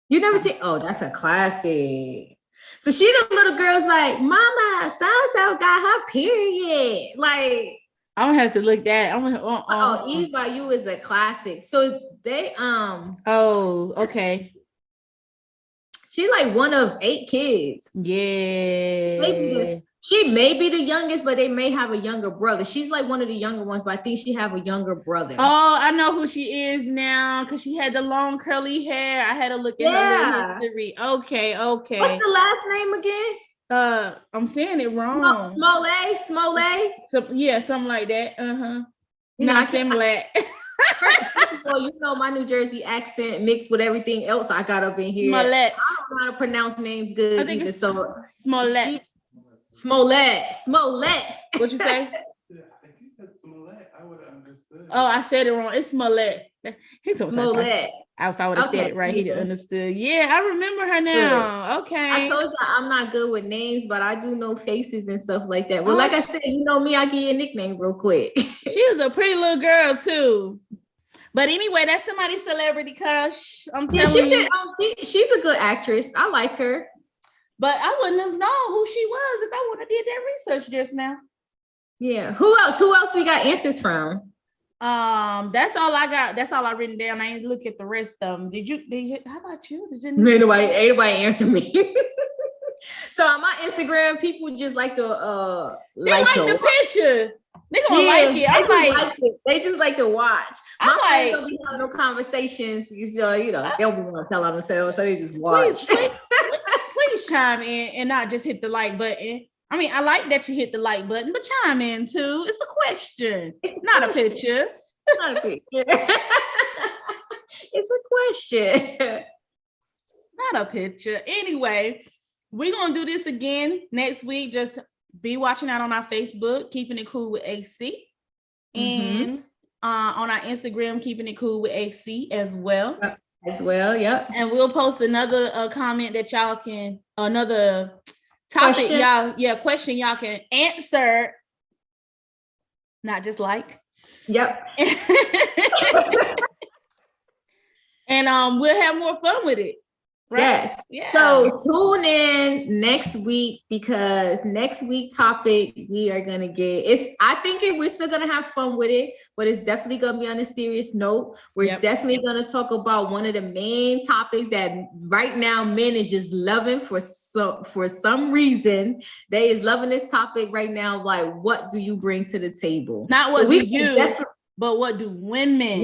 You never see? Oh, that's a classic. So she the little girl's like, Mama, so got her period. Like, I'm gonna have to look that. Eve by You is a classic. So they Oh, okay. She like one of 8 kids. Yeah. She may be the youngest, but they may have a younger brother. She's like one of the younger ones, but I think she have a younger brother. Oh, I know who she is now because she had the long curly hair. I had to look at her history. Okay. What's the last name again? I'm saying it wrong. Smollett. Yeah, something like that. Not Similac. Well, you know my New Jersey accent mixed with everything else I got up in here. Smollett. I don't know how to pronounce names good. I think it's Smollett. Smollett. What'd you say? If you said Smollett, I would have understood. Oh, I said it wrong. It's Smollett. Smollett. If I would have said it right, he'd have understood. Yeah, I remember her now. Good. Okay. I told you I'm not good with names, but I do know faces and stuff like that. Well, like I said, you know me, I give you a nickname real quick. She was a pretty little girl too. But anyway, that's somebody's celebrity crush. I'm telling you. She's a good actress. I like her. But I wouldn't have known who she was if I would have did that research just now. Yeah. Who else we got answers from? That's all I got. That's all I written down. I ain't look at the rest of them. Did you how about you? Ain't nobody answer me. So on my Instagram, people just like the like the picture. They gonna like it. I'm like they just like to watch. My friends don't be having no conversations, so they don't be want to tell on themselves, so they just watch. Please chime in and not just hit the like button. I mean, I like that you hit the like button, but chime in too. It's a question, not a picture. Not a picture. It's a question. Not a picture. Anyway, we're gonna do this again next week. Just be watching out on our Facebook, Keeping It Cool with AC, and on our Instagram, Keeping It Cool with AC as well. Yep. And we'll post another comment that y'all can, another topic question y'all can answer, not just like. Yep. And we'll have more fun with it. Right? Yes. Yeah. So tune in next week, because next week topic we are gonna get I think we're still gonna have fun with it, but it's definitely gonna be on a serious note. We're definitely gonna talk about one of the main topics that right now men is just loving for some reason. They is loving this topic right now. Like, what do you bring to the table? Not what do you, but what do women?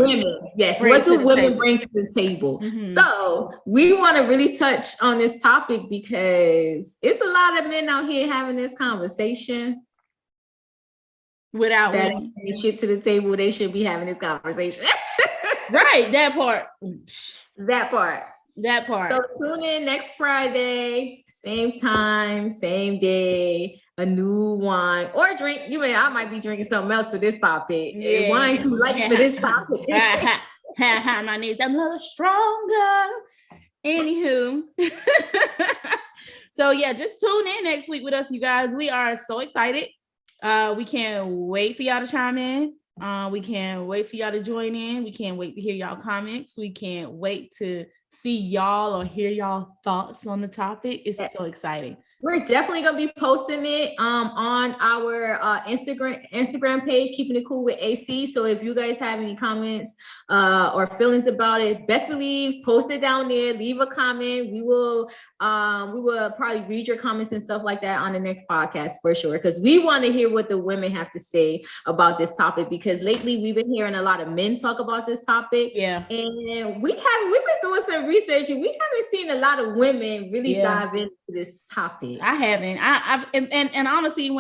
Yes. What do women bring to the table? Mm-hmm. So we want to really touch on this topic because it's a lot of men out here having this conversation without that shit to the table. They should be having this conversation. Right. That part. So tune in next Friday, same time, same day. A new wine or drink. I might be drinking something else for this topic. Yeah. Wine too light for this topic. My knees, I'm a little stronger. Anywho. So yeah, just tune in next week with us, you guys. We are so excited. We can't wait for y'all to chime in. We can't wait for y'all to join in. We can't wait to hear y'all comments. We can't wait to see y'all or hear y'all thoughts on the topic. It's so exciting. We're definitely gonna be posting it on our Instagram page, Keeping It Cool with AC. So if you guys have any comments or feelings about it, best believe post it down there, leave a comment. We will probably read your comments and stuff like that on the next podcast for sure, because we want to hear what the women have to say about this topic, because lately we've been hearing a lot of men talk about this topic. Yeah. And we've been doing some research and we haven't seen a lot of women really dive into this topic. I haven't. And honestly,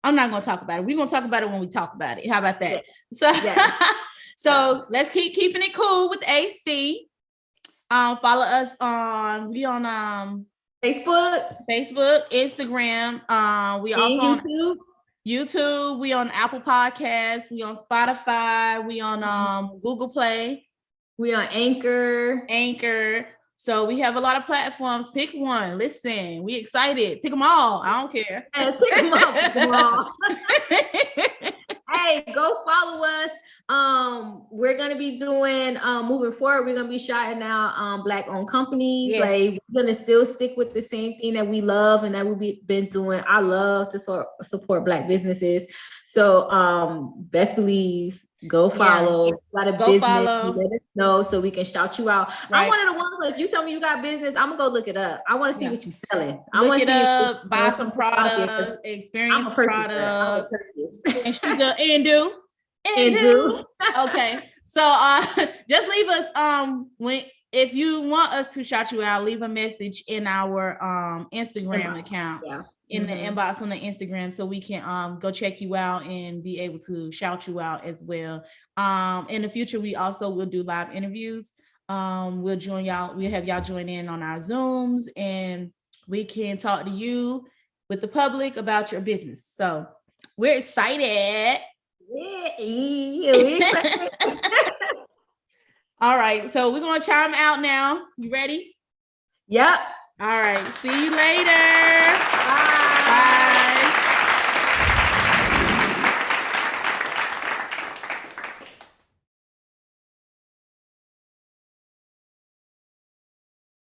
I'm not going to talk about it. We're going to talk about it when we talk about it. How about that? Yes. So let's keep keeping it cool with AC. Follow us on Facebook, Instagram. We also on YouTube. We on Apple Podcasts. We on Spotify. We on Google Play. We on Anchor. So we have a lot of platforms. Pick one. Listen, we excited. Pick them all. I don't care. Pick them all. Hey, go follow us. We're gonna be doing moving forward. We're gonna be shouting out Black-owned companies. Yes. Like, we're gonna still stick with the same thing that we love and that we've been doing. I love to support Black businesses. So best believe. Go follow. Yeah. Go follow. Let us know so we can shout you out. Right. I'm one of the ones, like, you tell me you got business, I'm gonna go look it up. I want to see what you're selling. I want to see up, buy some product, experience the product, and do. Okay. So just leave us if you want us to shout you out, leave a message in our Instagram account. Yeah. In the inbox on the Instagram, so we can go check you out and be able to shout you out as well. In the future, we also will do live interviews. We'll join y'all. We'll have y'all join in on our Zooms, and we can talk to you with the public about your business. So we're excited. Yeah, we're excited. All right. So we're going to chime out now. You ready? Yep. All right. See you later. Bye. Bye.